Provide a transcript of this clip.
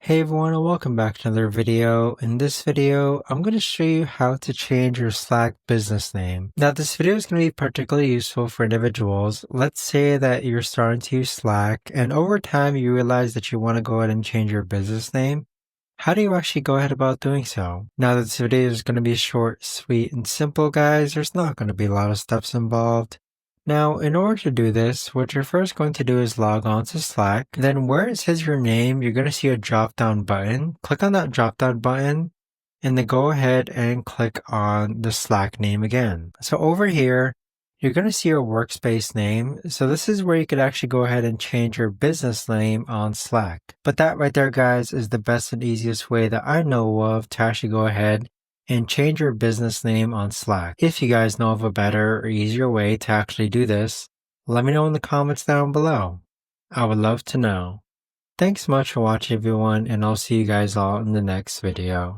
Hey everyone and welcome back to another video. In this video, I'm going to show you how to change your Slack business name. Now this video is going to be particularly useful for individuals. Let's say that you're starting to use Slack and over time you realize that you want to go ahead and change your business name. How do you actually go ahead about doing so? Now this video is going to be short, sweet, and simple, guys. There's not going to be a lot of steps involved. Now, in order to do this, what you're first going to do is log on to Slack. Then where it says your name, you're going to see a drop-down button. Click on that drop-down button and then go ahead and click on the Slack name again. So over here, you're going to see your workspace name. So this is where you could actually go ahead and change your business name on Slack. But that right there, guys, is the best and easiest way that I know of to actually go ahead and change your business name on Slack. If you guys know of a better or easier way to actually do this, let me know in the comments down below. I would love to know. Thanks so much for watching everyone, and I'll see you guys all in the next video.